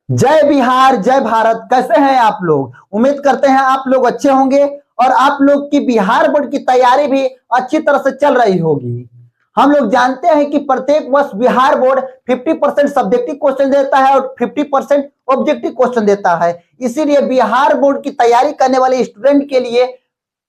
जय बिहार जय भारत। कैसे हैं आप लोग? उम्मीद करते हैं आप लोग अच्छे होंगे और आप लोग की बिहार बोर्ड की तैयारी भी अच्छी तरह से चल रही होगी। हम लोग जानते हैं कि प्रत्येक वर्ष बिहार बोर्ड 50% सब्जेक्टिव क्वेश्चन देता है और 50% ऑब्जेक्टिव क्वेश्चन देता है। इसीलिए बिहार बोर्ड की तैयारी करने वाले स्टूडेंट के लिए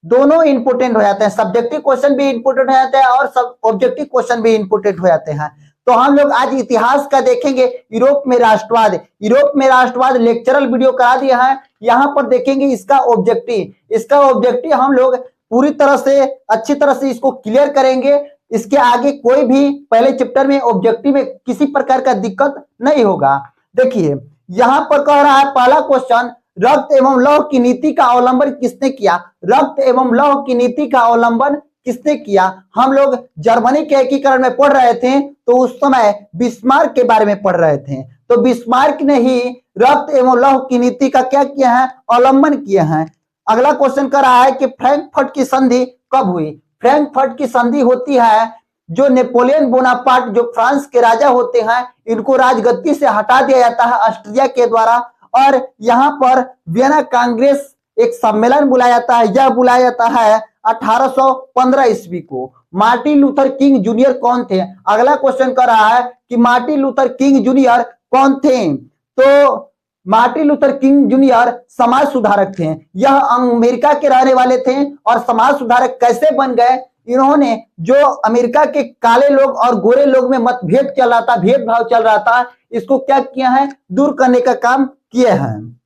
दोनों इंपोर्टेंट हो जाते हैं। सब्जेक्टिव क्वेश्चन भी इंपोर्टेंट हो जाते हैं और सब ऑब्जेक्टिव क्वेश्चन भी इंपोर्टेंट हो जाते हैं। तो हम लोग आज इतिहास का देखेंगे। यूरोप में राष्ट्रवाद लेक्चरल वीडियो करा दिया है। यहाँ पर देखेंगे इसका ऑब्जेक्टिव हम लोग पूरी तरह से अच्छी तरह से इसको क्लियर करेंगे। इसके आगे कोई भी पहले चैप्टर में ऑब्जेक्टिव में किसी प्रकार का दिक्कत नहीं होगा। देखिए यहाँ पर कह रहा है पहला क्वेश्चन, रक्त एवं लौह की नीति का अवलंबन किसने किया? रक्त एवं लौह की नीति का अवलंबन किसने किया? हम लोग जर्मनी के एकीकरण में पढ़ रहे थे तो उस समय बिस्मार्क के बारे में पढ़ रहे थे। तो बिस्मार्क ने ही रक्त एवं लौह की नीति का क्या किया है? अवलंबन किया है। अगला क्वेश्चन कर रहा है कि फ्रैंकफर्ट की संधि कब हुई? फ्रैंकफर्ट की संधि होती है जो नेपोलियन बोनापार्ट जो फ्रांस के राजा होते हैं, इनको राजगद्दी से हटा दिया जाता है ऑस्ट्रिया के द्वारा और यहाँ पर वियना कांग्रेस एक सम्मेलन बुलाया जाता है। यह बुलाया जाता है 1815 ईस्वी को। मार्टिन लूथर किंग जूनियर कौन थे? अगला क्वेश्चन कर रहा है कि मार्टिन लूथर किंग जूनियर कौन थे? तो मार्टिन लूथर किंग जूनियर समाज सुधारक थे। यह अमेरिका के रहने वाले थे और समाज सुधारक कैसे बन गए? इन्होंने जो अमेरिका के काले लोग और गोरे लोग में मतभेद चल रहा था, भेदभाव चल रहा था, इसको क्या किया है? दूर करने का काम किए हैं।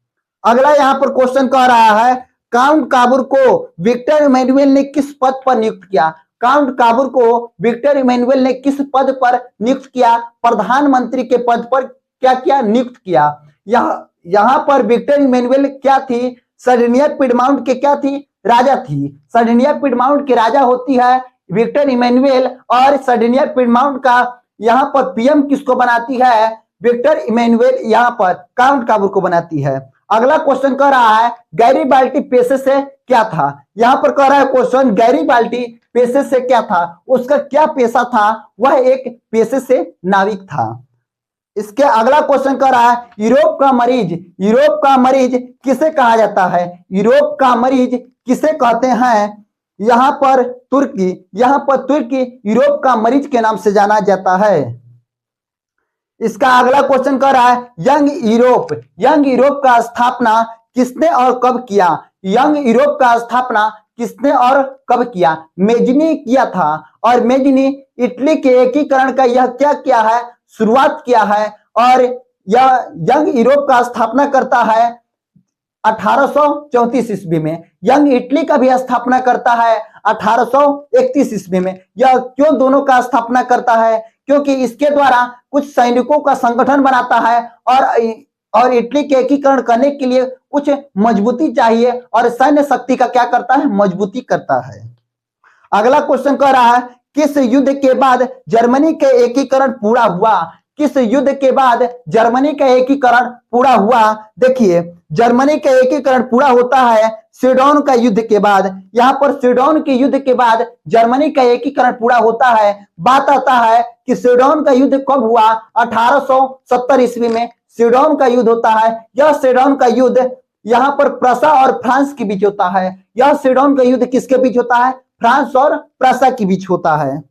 अगला यहाँ पर क्वेश्चन कह रहा है काउंट काबूर को विक्टर इमैनुअल ने किस पद पर नियुक्त किया? काउंट काबूर को विक्टर इमैनुअल ने किस पद पर नियुक्त किया? प्रधानमंत्री के पद पर क्या किया? नियुक्त किया। यहाँ पर विक्टर इमैनुअल क्या थी? सर्डिनिया पिडमाउंट के क्या थी? राजा थी। सर्डिनिया पिडमाउंट की राजा होती है विक्टर इमैनुअल और सर्डिनिया पिडमाउंट का यहाँ पर पीएम किसको बनाती है? विक्टर इमैनुअल यहाँ पर काउंट काबूर को बनाती है। अगला क्वेश्चन कह रहा है गैरीबाल्टी पेशे से क्या था? यहाँ पर कह रहा है क्वेश्चन गैरीबाल्टी पेशे से क्या था? उसका क्या पेशा था? वह एक पेशे से नाविक था। इसके अगला क्वेश्चन कर रहा है यूरोप का मरीज किसे कहा जाता है? यूरोप का मरीज किसे कहते हैं? यहाँ पर तुर्की यूरोप का मरीज के नाम से जाना जाता है। इसका अगला क्वेश्चन कर रहा है यंग यूरोप का स्थापना किसने और कब किया? यंग यूरोप का स्थापना किसने और कब किया? मेजनी किया था और मेजनी इटली के एकीकरण का यह क्या किया है? शुरुआत किया है और यह यंग यूरोप का स्थापना करता है 1834 ईस्वी में। यंग इटली का भी स्थापना करता है 1831 ईस्वी में। यह क्यों दोनों का स्थापना करता है? क्योंकि इसके द्वारा कुछ सैनिकों का संगठन बनाता है और इटली के एकीकरण करने के लिए कुछ मजबूती चाहिए और सैन्य शक्ति का क्या करता है? मजबूती करता है। अगला क्वेश्चन कह रहा है किस युद्ध के बाद जर्मनी का एकीकरण पूरा हुआ? किस युद्ध के बाद जर्मनी का एकीकरण पूरा हुआ? देखिए जर्मनी का एकीकरण पूरा होता है सीडोन का युद्ध के बाद। यहाँ पर सीडोन के युद्ध के बाद जर्मनी का एकीकरण पूरा होता है। बात आता है कि सीडोन का युद्ध कब हुआ? 1870 ईस्वी में सीडोन का युद्ध होता है। यह सीडोन का युद्ध यहाँ पर प्रसा और फ्रांस के बीच होता है। यह सीडोन का युद्ध किसके बीच होता है? फ्रांस और प्रसा के बीच होता है।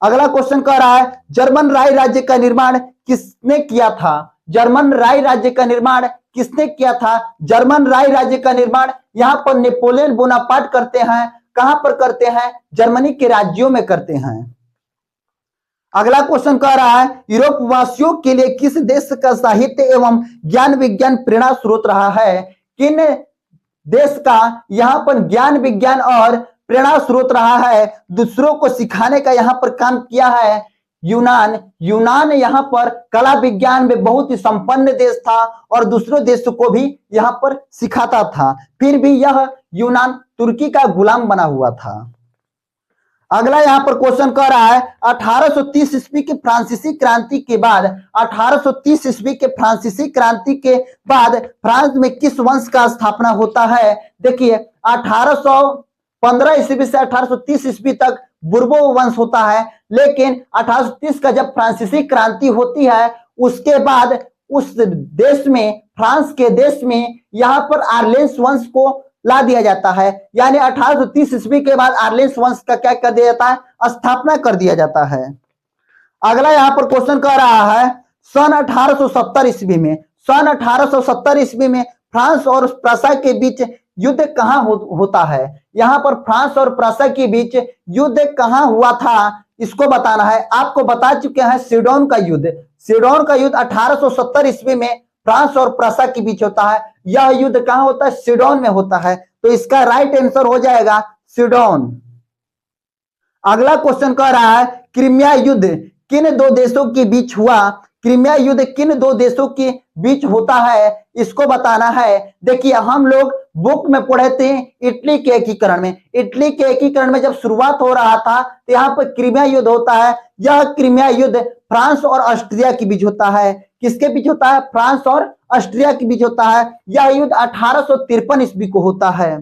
अगला क्वेश्चन कह रहा है जर्मन राय राज्य का निर्माण किसने किया था? जर्मन राय राज्य का निर्माण किसने किया था? जर्मन राय राज्य का निर्माण यहाँ पर नेपोलियन बोनापार्ट करते हैं। कहां पर करते हैं? जर्मनी के राज्यों में करते हैं। अगला क्वेश्चन कह रहा है यूरोप वासियों के लिए किस देश का साहित्य एवं ज्ञान विज्ञान प्रेरणा स्रोत रहा है? किन देश का यहाँ पर ज्ञान विज्ञान और प्रेरणा स्रोत रहा है? दूसरों को सिखाने का यहाँ पर काम किया है यूनान यहाँ पर कला विज्ञान में बहुत ही संपन्न देश था और दूसरों देशों को भी यहाँ पर सिखाता था। फिर भी यह यूनान तुर्की का गुलाम बना हुआ था। अगला यहाँ पर क्वेश्चन कह रहा है 1830 ईस्वी की फ्रांसीसी क्रांति के बाद 1830 ईस्वी के फ्रांसीसी क्रांति के बाद फ्रांस में किस वंश का स्थापना होता है? देखिए 1815 ईस्वी से 1830 ईस्वी तक बुर्बो वंश होता है, लेकिन 1830 का जब फ्रांसीसी क्रांति होती है उसके बाद उस देश में, फ्रांस के देश में यहाँ पर आर्लेंस वंश को ला दिया जाता है। यानी 1830 ईस्वी के बाद आर्लेंस वंश का क्या कर दिया जाता है, स्थापना कर दिया जाता है। अगला यहाँ पर क्वेश्चन कह रहा है सन 1870 ईस्वी में, सन 1870 ईस्वी में फ्रांस और प्रूसिया के बीच युद्ध कहाँ होता है। यहाँ पर फ्रांस और प्रूसिया के बीच युद्ध कहाँ हुआ था इसको बताना है। आपको बता चुके हैं सीडोन का युद्ध, सीडोन का युद्ध 1870 ईस्वी में फ्रांस और प्रूसिया के बीच होता है। यह युद्ध कहाँ होता है, सीडोन में होता है। तो इसका राइट आंसर हो जाएगा सीडोन। अगला क्वेश्चन कह रहा है क्रीमिया युद्ध किन दो देशों के बीच हुआ, क्रीमिया युद्ध किन दो देशों के बीच होता है इसको बताना है। देखिए हम लोग बुक में पढ़े थे इटली के एकीकरण में, इटली के एकीकरण में जब शुरुआत हो रहा था तो यहाँ पर क्रीमिया युद्ध होता है। यह क्रीमिया युद्ध फ्रांस और ऑस्ट्रिया के बीच होता है। किसके बीच होता है, फ्रांस और ऑस्ट्रिया के बीच होता है। यह युद्ध 1853 ईस्वी को होता है।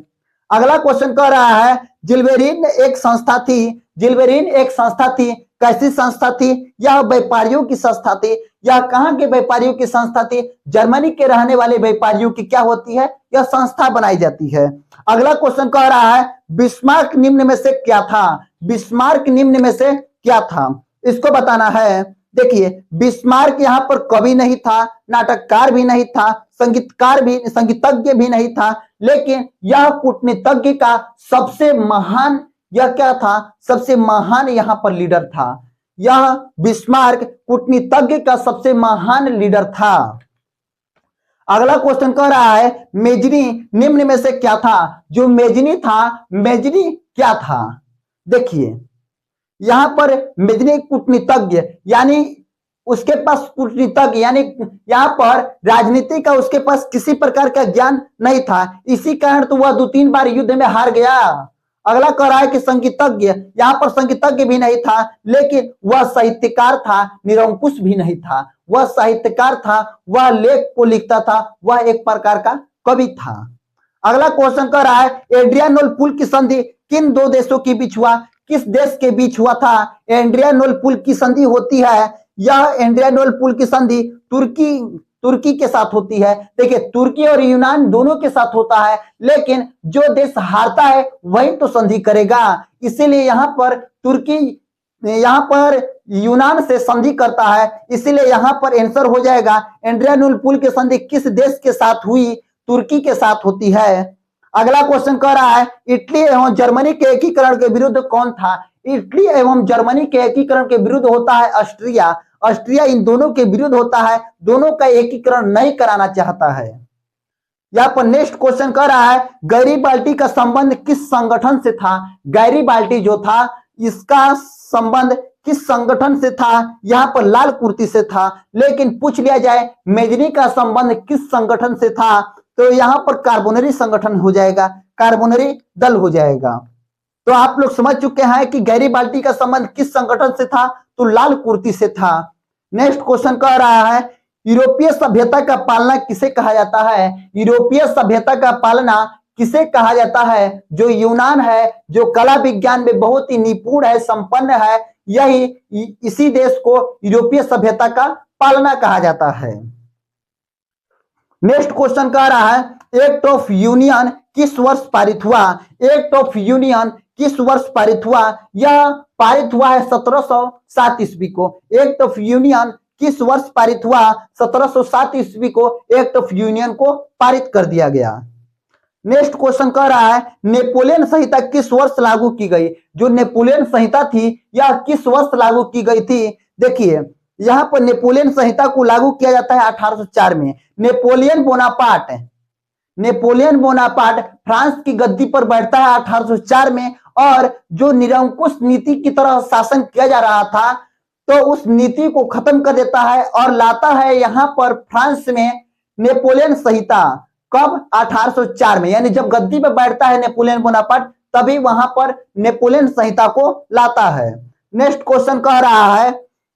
अगला क्वेश्चन कह रहा है जिल्वेरिन एक संस्था थी, जिल्वेरिन एक संस्था थी, कैसी संस्था थी, यह व्यापारियों की संस्था थी। यह कहां के व्यापारियों की संस्था थी, जर्मनी के रहने वाले व्यापारियों की क्या होती है, यह संस्था बनाई जाती है। अगला क्वेश्चन कह रहा है बिस्मार्क निम्न में से क्या था, बिस्मार्क निम्न में से क्या था इसको बताना है। देखिए बिस्मार्क यहाँ पर कवि नहीं था, नाटककार भी नहीं था, संगीतज्ञ भी नहीं था, लेकिन यह कूटनीतिज्ञ का सबसे महान, यह क्या था, सबसे महान यहाँ पर लीडर था। यह बिस्मार्क कूटनीतिज्ञ का सबसे महान लीडर था। अगला क्वेश्चन कह रहा है मेजनी निम्न में से क्या था, जो मेजनी था, मेजनी क्या था। देखिए यहां पर मेजनी कूटनीतिज्ञ यानी उसके पास कूटनीतिज्ञ यानी यहाँ पर राजनीति का उसके पास किसी प्रकार का ज्ञान नहीं था, इसी कारण तो वह 2-3 बार युद्ध में हार गया। अगला कह रहा है कि संगीतज्ञ, यहाँ पर संगीतज्ञ भी नहीं था, लेकिन वह साहित्यकार था, निरंकुश भी नहीं था, वह साहित्यकार था, वह लेख को लिखता था, वह एक प्रकार का कवि था। अगला क्वेश्चन कह रहा है एड्रियानोल पुल की संधि किन दो देशों के बीच हुआ, किस देश के बीच हुआ था। एड्रियानोल पुल की संधि होती है, यह एड्रियानोल पुल की संधि तुर्की के साथ होती है। देखिए तुर्की और यूनान दोनों के साथ होता है, लेकिन जो देश हारता है वही तो संधि करेगा, इसीलिए यहाँ पर तुर्की, यहाँ पर यूनान से संधि करता है, इसीलिए यहाँ पर आंसर हो जाएगा एड्रियानोल पुल की संधि किस देश के साथ हुई, तुर्की के साथ होती है। अगला क्वेश्चन कह रहा है इटली एवं जर्मनी के एकीकरण के विरुद्ध कौन था। इटली एवं जर्मनी के एकीकरण के विरुद्ध होता है ऑस्ट्रिया, ऑस्ट्रिया इन दोनों के विरुद्ध होता है, दोनों का एकीकरण नहीं कराना चाहता है। यहाँ पर नेक्स्ट क्वेश्चन कह रहा है गैरीबाल्टी का संबंध किस संगठन से था। गैरीबाल्टी जो था इसका संबंध किस संगठन से था, यहाँ पर लाल कुर्ती से था, लेकिन पूछ लिया जाए मेजनी का संबंध किस संगठन से था तो यहाँ पर कार्बोनरी संगठन हो जाएगा, कार्बोनरी दल हो जाएगा। तो आप लोग समझ चुके हैं कि गैरीबाल्टी का संबंध किस संगठन से था, तो लाल कुर्ती से था। नेक्स्ट क्वेश्चन कह रहा है यूरोपीय सभ्यता का पालना किसे कहा जाता है। यूरोपीय सभ्यता का पालना किसे कहा जाता है, जो यूनान है, जो कला विज्ञान में बहुत ही निपुण है, संपन्न है, यही इसी देश को यूरोपीय सभ्यता का पालना कहा जाता है। नेक्स्ट क्वेश्चन कह रहा है एक्ट ऑफ यूनियन किस वर्ष पारित हुआ। एक्ट ऑफ यूनियन किस वर्ष पारित हुआ, यह पारित हुआ है 1707 ईस्वी को। एक्ट ऑफ यूनियन किस वर्ष पारित हुआ, 1707 ईस्वी को एक्ट ऑफ यूनियन को पारित कर दिया गया। नेक्स्ट क्वेश्चन कह रहा है नेपोलियन संहिता किस वर्ष लागू की गई। जो नेपोलियन संहिता थी यह किस वर्ष लागू की गई थी। देखिए यहाँ पर नेपोलियन संहिता को लागू किया जाता है 1804 में। नेपोलियन बोनापार्ट फ्रांस की गद्दी पर बैठता है 1804 में, और जो निरंकुश नीति की तरह शासन किया जा रहा था तो उस नीति को खत्म कर देता है और लाता है यहाँ पर फ्रांस में नेपोलियन संहिता। कब, 1804 में, यानी जब गद्दी पर बैठता है नेपोलियन बोनापार्ट तभी वहां पर नेपोलियन संहिता को लाता है। नेक्स्ट क्वेश्चन कह रहा है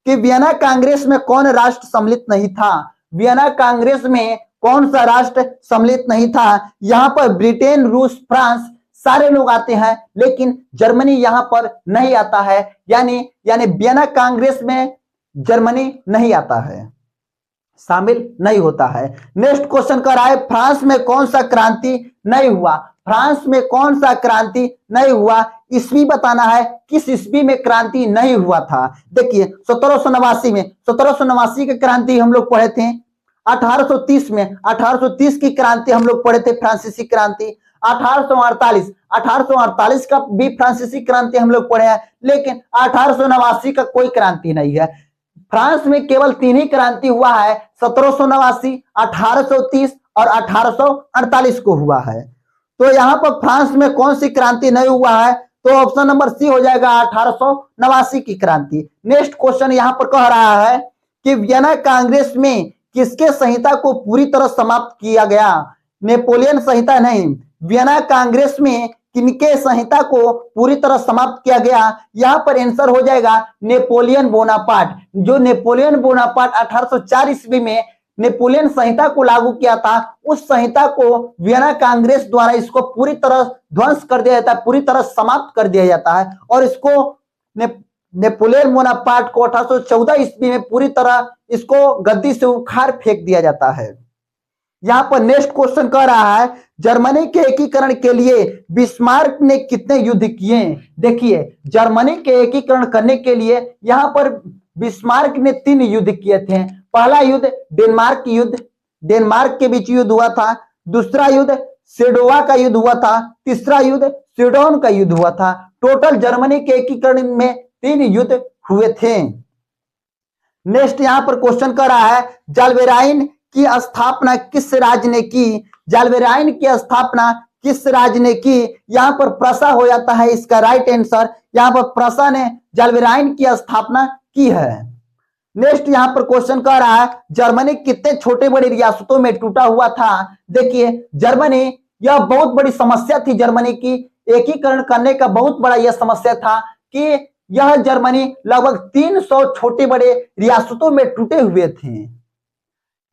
कि वियना कांग्रेस में कौन राष्ट्र सम्मिलित नहीं था। वियना कांग्रेस में कौन सा राष्ट्र सम्मिलित नहीं था। यहाँ पर ब्रिटेन, रूस, फ्रांस सारे लोग आते हैं, लेकिन जर्मनी यहाँ पर नहीं आता है, यानी वियना कांग्रेस में जर्मनी नहीं आता है। शामिल नहीं होता है। नेक्स्ट क्वेश्चन कर रहा है फ्रांस में कौन सा क्रांति नहीं हुआ। फ्रांस में कौन सा क्रांति नहीं हुआ, ईस्वी बताना है, किस ईस्वी में क्रांति नहीं हुआ था। देखिए 1789 में, 1789 की क्रांति हम लोग पढ़े थे। 1830 में, 1830 की क्रांति हम लोग पढ़े थे, फ्रांसीसी क्रांति। 1848 का भी फ्रांसीसी क्रांति हम लोग पढ़े हैं, लेकिन 1889 का कोई क्रांति नहीं है। फ्रांस में केवल 3 ही क्रांति हुआ है, 1789, 1830 और 1848 को हुआ है। तो यहाँ पर फ्रांस में कौन सी क्रांति नहीं हुआ है, तो ऑप्शन नंबर सी हो जाएगा 1889 की क्रांति। नेक्स्ट क्वेश्चन यहाँ पर कह रहा है कि वियना कांग्रेस में किसके संहिता को पूरी तरह समाप्त किया गया। नेपोलियन संहिता नहीं, वियना कांग्रेस में किनके संहिता को पूरी तरह समाप्त किया गया। यहां पर आंसर हो जाएगा नेपोलियन बोनापार्ट। जो नेपोलियन बोनापार्ट 1804 ईस्वी में नेपोलियन संहिता को लागू किया था, उस संहिता को वियना कांग्रेस द्वारा इसको पूरी तरह ध्वंस कर दिया जाता है, पूरी तरह समाप्त कर दिया जाता है, और इसको नेपोलियन बोनापार्ट को 1814 ईस्वी में पूरी तरह इसको गद्दी से उखाड़ फेंक दिया जाता है। यहां पर नेक्स्ट क्वेश्चन कह रहा है जर्मनी के एकीकरण के लिए बिस्मार्क ने कितने युद्ध किए। देखिए जर्मनी के एकीकरण करने के लिए यहां पर बिस्मार्क ने 3 युद्ध किए थे। पहला युद्ध डेनमार्क युद्ध, डेनमार्क के बीच युद्ध हुआ था। दूसरा युद्ध सेडोवा का युद्ध हुआ था। तीसरा युद्ध स्वीडन का युद्ध हुआ था। टोटल जर्मनी के एकीकरण में 3 युद्ध हुए थे। नेक्स्ट यहां पर क्वेश्चन कर रहा है जाल्बेराइन की स्थापना किस राज्य ने की। जाल्बेराइन की स्थापना किस राज्य ने की। यहां पर प्रसा हो जाता है इसका राइट आंसर। यहां पर प्रसा ने जाल्बेराइन की स्थापना की है। नेक्स्ट यहां पर क्वेश्चन कर रहा है जर्मनी कितने छोटे बड़े रियासतों में टूटा हुआ था। देखिए जर्मनी, यह बहुत बड़ी समस्या थी जर्मनी की, एकीकरण करने का बहुत बड़ा यह समस्या था कि यह जर्मनी लगभग 300 छोटे बड़े रियासतों में टूटे हुए थे।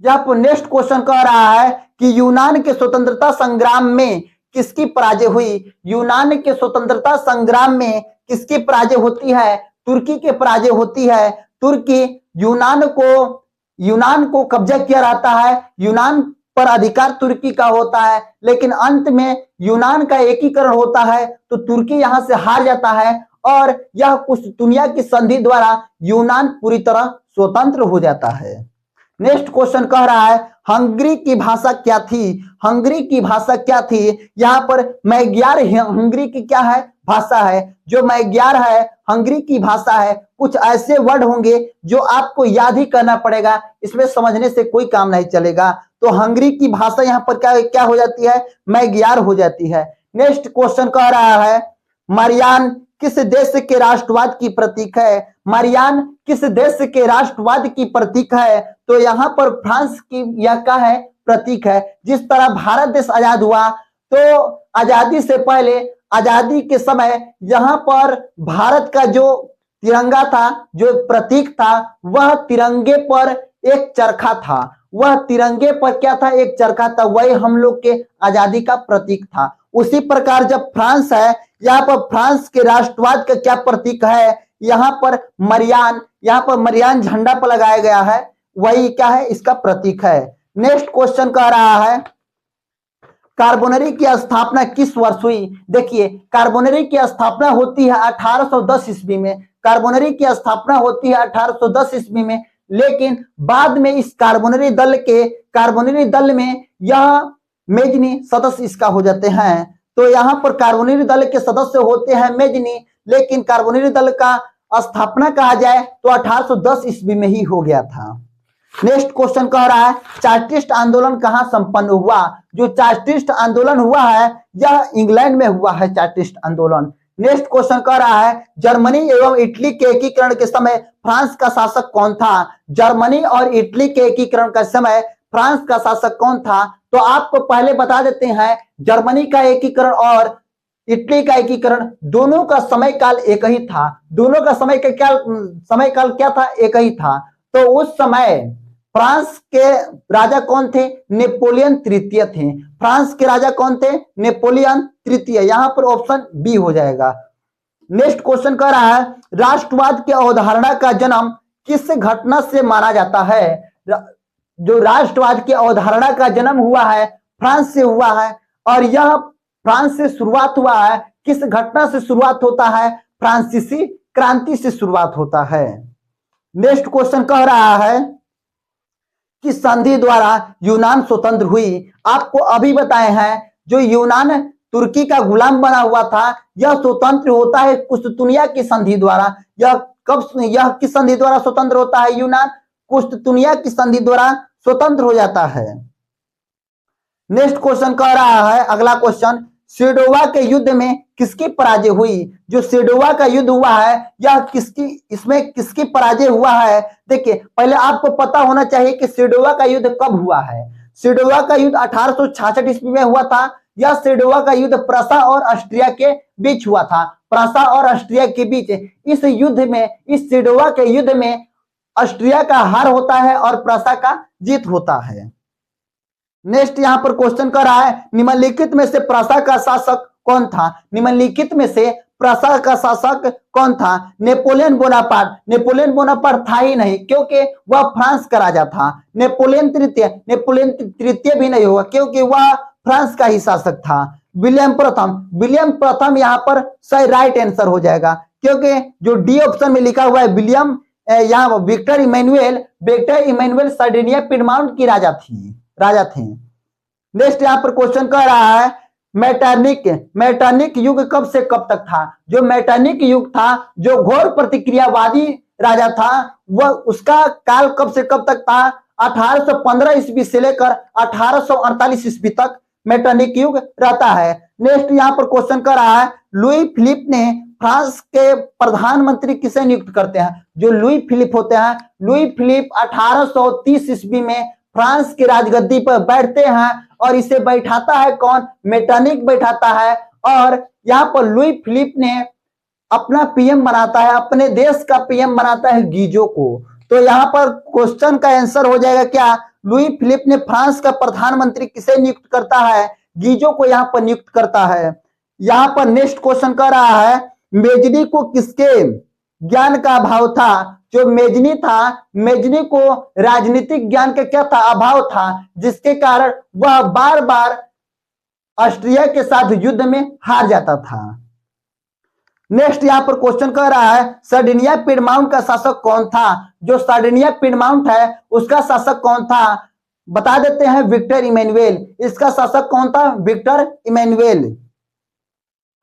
यहां पर नेक्स्ट क्वेश्चन कह रहा है कि यूनान के स्वतंत्रता संग्राम में किसकी पराजय हुई। यूनान के स्वतंत्रता संग्राम में किसकी पराजय होती है। तुर्की के पराजय होती है। तुर्की यूनान को कब्जा किया रहता है, यूनान पर अधिकार तुर्की का होता है, लेकिन अंत में यूनान का एकीकरण होता है तो तुर्की यहां से हार जाता है और यह कुस्तुनिया की संधि द्वारा यूनान पूरी तरह स्वतंत्र हो जाता है। नेक्स्ट क्वेश्चन कह रहा है हंगरी की भाषा क्या थी। हंगरी की भाषा क्या थी। यहाँ पर मैग्यार हंगरी की क्या है, भाषा है। जो मैग्यार है हंगरी की भाषा है। कुछ ऐसे वर्ड होंगे जो आपको याद ही करना पड़ेगा, इसमें समझने से कोई काम नहीं चलेगा। तो हंगरी की भाषा यहाँ पर क्या हो जाती है, मैग्यार हो जाती है। नेक्स्ट क्वेश्चन कह रहा है मारियान किस देश के राष्ट्रवाद की प्रतीक है। मारियान किस देश के राष्ट्रवाद की प्रतीक है। तो यहाँ पर फ्रांस की यह क्या है, प्रतीक है। जिस तरह भारत देश आजाद हुआ तो आजादी से पहले, आजादी के समय यहाँ पर भारत का जो तिरंगा था, जो प्रतीक था, वह तिरंगे पर एक चरखा था। वह तिरंगे पर क्या था, एक चरखा था। वही हम लोग के आजादी का प्रतीक था। उसी प्रकार जब फ्रांस है, यहाँ पर फ्रांस के राष्ट्रवाद का क्या प्रतीक है, यहाँ पर मरियान झंडा पर लगाया गया है, वही क्या है, इसका प्रतीक है। नेक्स्ट क्वेश्चन कह रहा है कार्बोनरी की स्थापना किस वर्ष हुई। देखिए कार्बोनरी की स्थापना होती है 1810 ईस्वी में। कार्बोनरी की स्थापना होती है 1810 ईस्वी में, लेकिन बाद में इस कार्बोनरी दल में यह मेजनी सदस्य इसका हो जाते हैं। तो यहाँ पर कार्बोनरी दल के सदस्य होते हैं मेजनी, लेकिन कार्बोनरी दल का स्थापना कहा जाए तो 1810 ईस्वी में ही हो गया था। नेक्स्ट क्वेश्चन कह रहा है चार्टिस्ट आंदोलन कहां संपन्न हुआ। जो चार्टिस्ट आंदोलन हुआ है यह इंग्लैंड में हुआ है, चार्टिस्ट आंदोलन। नेक्स्ट क्वेश्चन कह रहा है जर्मनी एवं इटली के एकीकरण के समय फ्रांस का शासक कौन था। जर्मनी और इटली के एकीकरण का समय फ्रांस का शासक कौन था। तो आपको पहले बता देते हैं जर्मनी का एकीकरण और इटली का एकीकरण दोनों का समय काल एक ही था। दोनों का समय काल क्या था, एक ही था। तो उस समय फ्रांस के राजा कौन थे, नेपोलियन तृतीय थे। फ्रांस के राजा कौन थे, नेपोलियन तृतीय। यहां पर ऑप्शन बी हो जाएगा। नेक्स्ट क्वेश्चन कह रहा है राष्ट्रवाद की अवधारणा का जन्म किस घटना से माना जाता है। जो राष्ट्रवाद की अवधारणा का जन्म हुआ है फ्रांस से हुआ है, और यह फ्रांस से शुरुआत हुआ है। किस घटना से शुरुआत होता है? फ्रांसीसी क्रांति से शुरुआत होता है। नेक्स्ट क्वेश्चन कह रहा है कि संधि द्वारा यूनान स्वतंत्र हुई। आपको अभी बताए हैं जो यूनान तुर्की का गुलाम बना हुआ था यह स्वतंत्र होता है कुस्तुनिया की संधि द्वारा। यह किस संधि द्वारा स्वतंत्र होता है? यूनान कुस्तुनिया की संधि द्वारा स्वतंत्र हो जाता है। नेक्स्ट क्वेश्चन कह रहा है, अगला क्वेश्चन, सेडोवा के युद्ध में किसकी पराजय हुई? जो सेडोवा का युद्ध हुआ है यह इसमें किसकी पराजय हुआ है? देखिए, पहले आपको पता होना चाहिए कि सेडोवा का युद्ध कब हुआ है। सेडोवा का युद्ध 1866 ईस्वी में हुआ था। यह सेडोवा का युद्ध प्रसा और ऑस्ट्रिया के बीच हुआ था। प्रसा और ऑस्ट्रिया के बीच इस युद्ध में, इस सेडोवा के युद्ध में ऑस्ट्रिया का हार होता है और प्रसा का जीत होता है। नेक्स्ट यहां पर क्वेश्चन कर रहा है, निम्नलिखित में से प्रसा का शासक कौन था? निम्नलिखित में से प्रसा का शासक कौन था? Napoleon Bonaparte. नेपोलियन बोनापार्ट था ही नहीं, क्योंकि वह फ्रांस का राजा था। नेपोलियन तृतीय भी नहीं होगा, क्योंकि वह फ्रांस का ही शासक था। विलियम प्रथम यहाँ पर सही राइट आंसर हो जाएगा, क्योंकि जो डी ऑप्शन में लिखा हुआ है विलियम, यहाँ विक्टर इमैनुएल सार्डिनिया पिडमाउंट की राजा थे। नेक्स्ट यहाँ पर क्वेश्चन कह रहा है, मैटरनिक युग कब से कब तक था? जो मैटरनिक युग था, जो घोर प्रतिक्रियावादी राजा था, वह उसका काल कब से कब तक था? 1815 ईस्वी से लेकर 1848 ईस्वी तक मैटरनिक युग रहता है। नेक्स्ट यहाँ पर क्वेश्चन कर रहा है, लुई फिलिप ने फ्रांस के प्रधानमंत्री किसे नियुक्त करते हैं? जो लुई फिलिप होते हैं, लुई फिलिप 1830 ईस्वी में फ्रांस की राजगद्दी पर बैठते हैं, और इसे बैठाता है कौन? मेटरनिक बैठाता है। और यहाँ पर लुई फिलिप ने अपना पीएम बनाता है, अपने देश का पीएम बनाता है गीजो को। तो यहाँ पर क्वेश्चन का आंसर हो जाएगा क्या? लुई फिलिप ने फ्रांस का प्रधानमंत्री किसे नियुक्त करता है? गीजो को यहाँ पर नियुक्त करता है। यहाँ पर नेक्स्ट क्वेश्चन कर रहा है, मेजनी को किसके ज्ञान का अभाव था? जो मेजनी था, मेजनी को राजनीतिक ज्ञान का क्या था? अभाव था, जिसके कारण वह बार बार ऑस्ट्रिया के साथ युद्ध में हार जाता था। नेक्स्ट यहाँ पर क्वेश्चन कर रहा है, सार्डिनिया पिडमाउंट का शासक कौन था? जो सार्डिनिया पिडमाउंट है उसका शासक कौन था? बता देते हैं, विक्टर इमैनुएल। इसका शासक कौन था? Victor Emmanuel.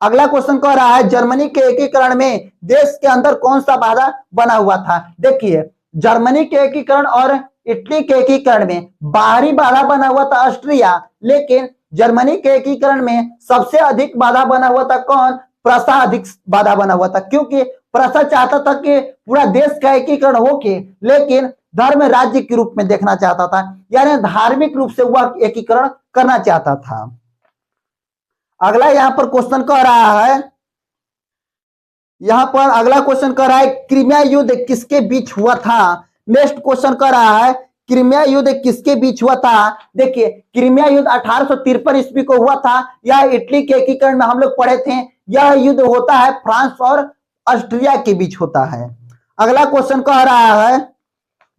अगला क्वेश्चन कह रहा है, जर्मनी के एकीकरण में देश के अंदर कौन सा बाधा बना हुआ था? देखिए, जर्मनी के एकीकरण और इटली के एकीकरण में बाहरी बाधा बना हुआ था ऑस्ट्रिया, लेकिन जर्मनी के एकीकरण में सबसे अधिक बाधा बना हुआ था कौन? प्रसा अधिक बाधा बना हुआ था, क्योंकि प्रसा चाहता था कि पूरा देश का एकीकरण होके, लेकिन धर्म राज्य के रूप में देखना चाहता था, यानी धार्मिक रूप से वह एकीकरण करना चाहता था। अगला यहाँ पर क्वेश्चन कह रहा है, यहाँ पर अगला क्वेश्चन कह रहा है, क्रीमिया युद्ध किसके बीच हुआ था? नेक्स्ट क्वेश्चन कह रहा है, क्रीमिया युद्ध किसके बीच हुआ था? देखिए, क्रीमिया युद्ध 1853 ईस्वी को हुआ था। यह इटली के एकीकरण में हम लोग पढ़े थे। यह युद्ध होता है फ्रांस और ऑस्ट्रिया के बीच होता है। अगला क्वेश्चन कह रहा है,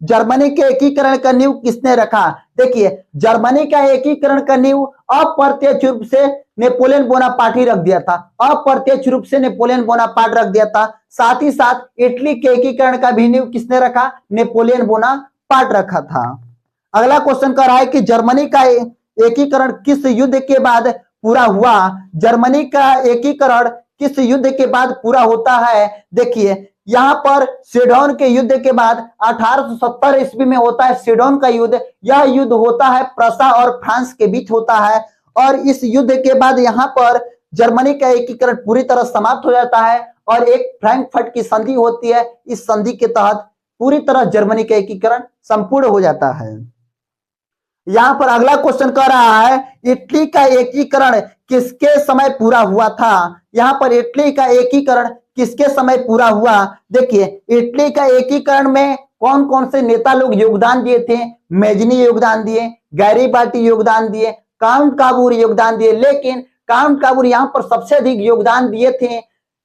जर्मनी के एकीकरण का नींव किसने रखा? देखिए, जर्मनी का एकीकरण का नींव अप्रत्यक्ष रूप से नेपोलियन बोनापार्ट ही रख दिया था। अप्रत्यक्ष रूप से नेपोलियन बोनापार्ट रख दिया था। साथ ही साथ इटली के एकीकरण का भी नींव किसने रखा? नेपोलियन बोनापार्ट रखा था। अगला क्वेश्चन कर रहा है कि जर्मनी का एकीकरण किस युद्ध के बाद पूरा हुआ? जर्मनी का एकीकरण किस युद्ध के बाद पूरा होता है? देखिए, यहाँ पर सेडोन के युद्ध के बाद 1870 ईस्वी में होता है सेडोन का युद्ध। यह युद्ध होता है प्रसा और फ्रांस के बीच होता है, और इस युद्ध के बाद यहाँ पर जर्मनी का एकीकरण पूरी तरह समाप्त हो जाता है और एक फ्रैंकफर्ट की संधि होती है। इस संधि के तहत पूरी तरह जर्मनी का एकीकरण संपूर्ण हो जाता है। यहाँ पर अगला क्वेश्चन कर रहा है, इटली का एकीकरण किसके समय पूरा हुआ था? यहाँ पर इटली का एकीकरण किसके समय पूरा हुआ? देखिए, इटली का एकीकरण में कौन कौन से नेता लोग योगदान दिए थे? मेजनी योगदान दिए, गैरीबाल्टी योगदान दिए, काउंट काबूर योगदान दिए, लेकिन काउंट काबूर यहाँ पर सबसे अधिक योगदान दिए थे।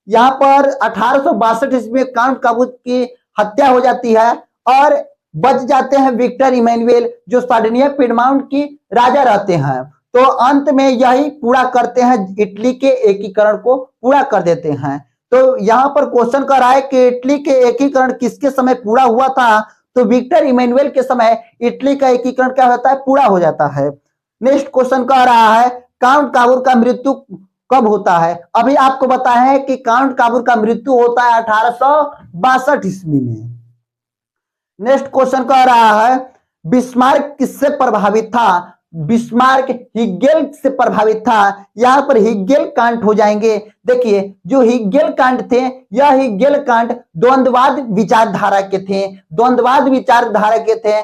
यहाँ पर 1862 ईस्वी में काउंट काबूर की हत्या हो जाती है, और बच जाते हैं विक्टर इमैनुअल, जो सार्डिनिया पिडमाउंट की राजा रहते हैं। तो अंत में यही पूरा करते हैं, इटली के एकीकरण को पूरा कर देते हैं। तो यहाँ पर क्वेश्चन कर रहा है कि इटली के एकीकरण किसके समय पूरा हुआ था? तो विक्टर इमैनुअल के समय इटली का एकीकरण क्या होता है? पूरा हो जाता है। नेक्स्ट क्वेश्चन कह रहा है काउंट काबूर का मृत्यु कब होता है? अभी आपको बताया है कि काउंट काबूर का मृत्यु होता है 1862 ईस्वी में। नेक्स्ट क्वेश्चन कह रहा है बिस्मार्क किससे प्रभावित था? बिस्मार्क हिगेल से प्रभावित था। यहां पर हिगेल कांट हो जाएंगे। देखिए जो हिगेल कांट थे, यह हिगेल कांट द्वंद्ववाद विचारधारा के थे, द्वंद्ववाद विचारधारा के थे।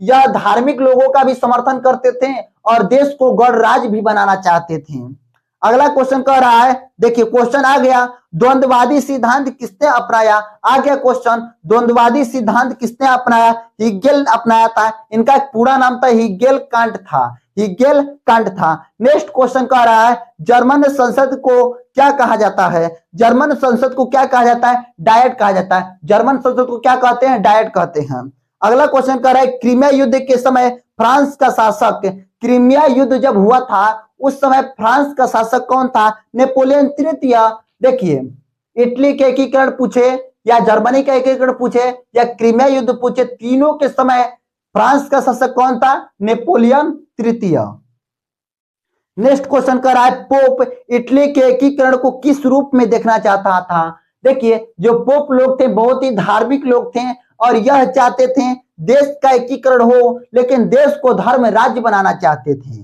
यह धार्मिक लोगों का भी समर्थन करते थे और देश को गणराज्य भी बनाना चाहते थे। अगला क्वेश्चन कह रहा है, देखिए क्वेश्चन आ गया द्वंद्ववादी सिद्धांत किसने अपनाया? आ गया क्वेश्चन, द्वंद्ववादी सिद्धांत किसने अपनाया? हिगेल अपनाया था। इनका पूरा नाम था हिगेल कांट था, हिगेल कांट था। नेक्स्ट क्वेश्चन कह रहा है जर्मन संसद को क्या कहा जाता है? जर्मन संसद को क्या कहा जाता है? डायट कहा जाता है। जर्मन संसद को क्या कहते हैं? डायट कहते हैं। अगला क्वेश्चन कह रहा है क्रीमिया युद्ध के समय फ्रांस का शासक, क्रीमिया युद्ध जब हुआ था उस समय फ्रांस का शासक कौन था? नेपोलियन तृतीय। देखिए इटली के एकीकरण पूछे या जर्मनी का एकीकरण पूछे या क्रीमिया युद्ध पूछे, तीनों के समय फ्रांस का शासक कौन था? नेपोलियन तृतीय। नेक्स्ट क्वेश्चन कर रहा है पोप इटली के एकीकरण को किस रूप में देखना चाहता था? देखिए जो पोप लोग थे बहुत ही धार्मिक लोग थे और यह चाहते थे देश का एकीकरण हो, लेकिन देश को धर्म राज्य बनाना चाहते थे।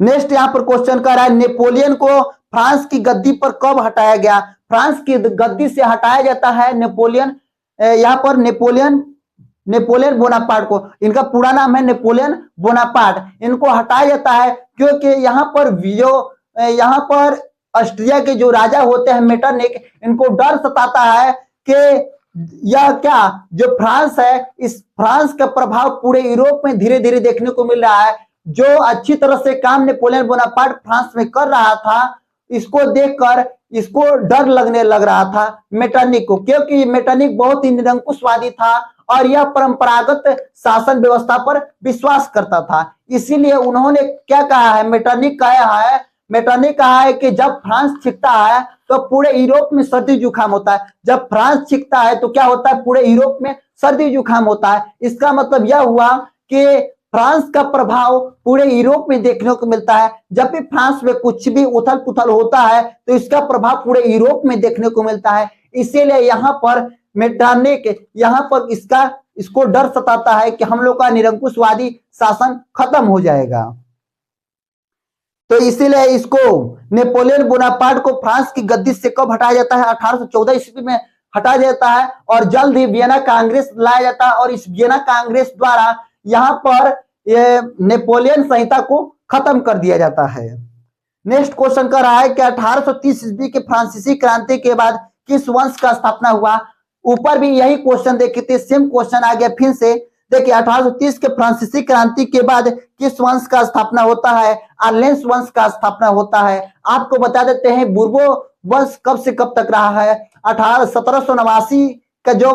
नेक्स्ट यहां पर क्वेश्चन कर रहा है नेपोलियन को फ्रांस की गद्दी पर कब हटाया गया? फ्रांस की गद्दी से हटाया जाता है नेपोलियन, यहां पर नेपोलियन बोनापार्ट को, इनका पूरा नाम है नेपोलियन बोनापार्ट। इनको हटाया जाता है क्योंकि यहाँ पर ऑस्ट्रिया के जो राजा होते हैं मेटरनिक, इनको डर सताता है कि यह क्या जो फ्रांस है, इस फ्रांस का प्रभाव पूरे यूरोप में धीरे धीरे देखने को मिल रहा है। जो अच्छी तरह से काम नेपोलियन बोनापार्ट फ्रांस में कर रहा था, इसको देखकर इसको डर लगने लग रहा था मेटरनिक को, क्योंकि मेटरनिक बहुत ही निरंकुशवादी था और यह परंपरागत शासन व्यवस्था पर विश्वास करता था। इसीलिए उन्होंने क्या कहा है, मेटरनिक कहा है कि जब फ्रांस छिपता है तो पूरे यूरोप में सर्दी जुकाम होता है। जब फ्रांस छिपता है तो क्या होता है? पूरे यूरोप में सर्दी जुकाम होता है। इसका मतलब यह हुआ कि फ्रांस का प्रभाव पूरे यूरोप में देखने को मिलता है। जब भी फ्रांस में कुछ भी उथल पुथल होता है तो इसका प्रभाव पूरे यूरोप में देखने को मिलता है। इसीलिए यहाँ पर मेटरनिक इसको डर सताता है कि हम लोग का निरंकुशवादी शासन खत्म हो जाएगा। तो इसीलिए इसको नेपोलियन बोनापार्ट को फ्रांस की गद्दी से कब हटाया जाता है? 1814 ईस्वी में हटाया जाता है और जल्द ही वियना कांग्रेस लाया जाता है और इस वियना कांग्रेस द्वारा यहाँ पर ये नेपोलियन संहिता को खत्म कर दिया जाता है। नेक्स्ट क्वेश्चन कर रहा है कि 1830 ईस्वी के फ्रांसीसी क्रांति के बाद किस वंश का स्थापना हुआ? ऊपर भी यही क्वेश्चन देखे थे, सेम क्वेश्चन आ गया फिर से। देखिए 1830 के फ्रांसीसी क्रांति के बाद किस वंश का स्थापना होता है? आर्लेंस वंश का स्थापना होता है। आपको बता देते हैं बुर्बो वंश कब से कब तक रहा है। 1789 का जो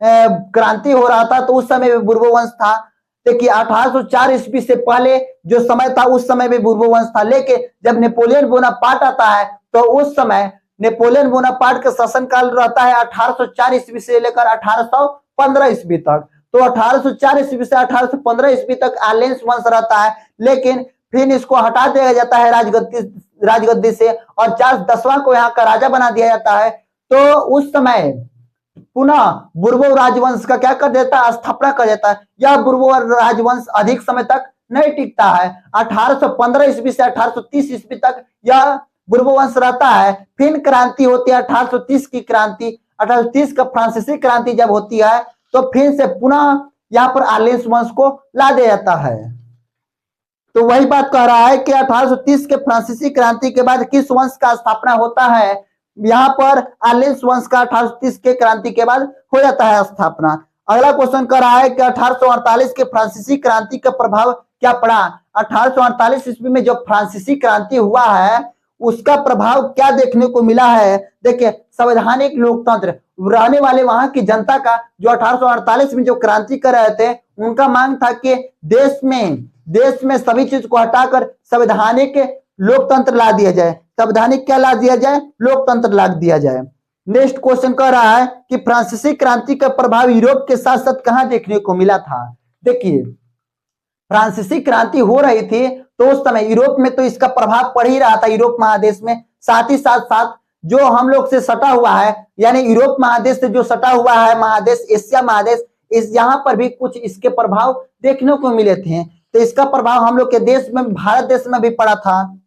क्रांति हो रहा था तो उस समय में बुर्बो वंश था। देखिए 1804 ईस्वी से पहले जो समय था उस समय में बुर्बो वंश था, लेकिन जब नेपोलियन बोनापार्ट आता है तो उस समय नेपोलियन बोनापार्ट का शासनकाल रहता है 1804 ईस्वी से लेकर 1815 ईस्वी तक। तो 1804 ईस्वी से 1815 ईस्वी तक आर्लेंस वंश रहता है, लेकिन फिर इसको हटा दिया जाता है राजगद्दी से और चार्ल्स 10वां को यहाँ का राजा बना दिया जाता है। तो उस समय पुनः बुर्बो राजवंश का क्या कर देता है? स्थापना कर देता है। यह बुर्बो राजवंश अधिक समय तक नहीं टिकता है। 1815 ईस्वी से 1830 ईस्वी तक यह बुर्बो वंश रहता है। फिर क्रांति होती है 1830 की क्रांति, 1830 का फ्रांसीसी क्रांति जब होती है तो फिर से पुनः यहाँ पर आर्लेंस वंश को ला दिया जाता है। तो वही बात कह रहा है कि 1830 के फ्रांसीसी क्रांति के बाद किस वंश का स्थापना होता है? यहाँ पर आर्लेंस वंश का 1830 के क्रांति के बाद हो जाता है स्थापना। अगला क्वेश्चन कर रहा है कि 1848 के फ्रांसीसी क्रांति का प्रभाव क्या पड़ा? 1848 ईस्वी में जो फ्रांसीसी क्रांति हुआ है उसका प्रभाव क्या देखने को मिला है? देखिए संवैधानिक लोकतंत्र रहने वाले वहां की जनता का, जो 1848 में जो क्रांति कर रहे थे, उनका मांग था कि देश में सभी चीज को हटाकर संवैधानिक लोकतंत्र ला दिया जाए। संवैधानिक क्या ला दिया जाए? लोकतंत्र ला दिया जाए। नेक्स्ट क्वेश्चन कह रहा है कि फ्रांसीसी क्रांति का प्रभाव यूरोप के साथ साथ कहां देखने को मिला था? देखिए, फ्रांसीसी क्रांति हो रही थी तो उस समय यूरोप में तो इसका प्रभाव पड़ ही रहा था, यूरोप महादेश में। साथ ही साथ साथ जो हम लोग से सटा हुआ है, यानी यूरोप महादेश से जो सटा हुआ है महादेश, एशिया महादेश, इस यहाँ पर भी कुछ इसके प्रभाव देखने को मिले थे। तो इसका प्रभाव हम लोग के देश में, भारत देश में भी पड़ा था।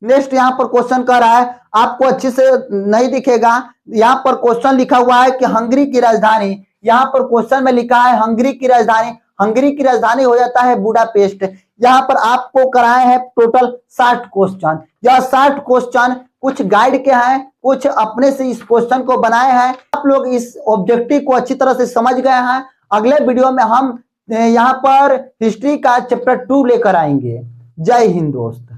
नेक्स्ट यहाँ पर क्वेश्चन कर रहा है, आपको अच्छे से नहीं दिखेगा, यहाँ पर क्वेश्चन लिखा हुआ है कि हंगरी की राजधानी, यहाँ पर क्वेश्चन में लिखा है हंगरी की राजधानी। हंगरी की राजधानी हो जाता है बुडापेस्ट। यहाँ पर आपको कराए हैं टोटल 60 क्वेश्चन। यह 60 क्वेश्चन कुछ गाइड के हैं, कुछ अपने से इस क्वेश्चन को बनाए हैं। आप लोग इस ऑब्जेक्टिव को अच्छी तरह से समझ गए हैं। अगले वीडियो में हम यहाँ पर हिस्ट्री का चैप्टर 2 लेकर आएंगे। जय हिंद दोस्त।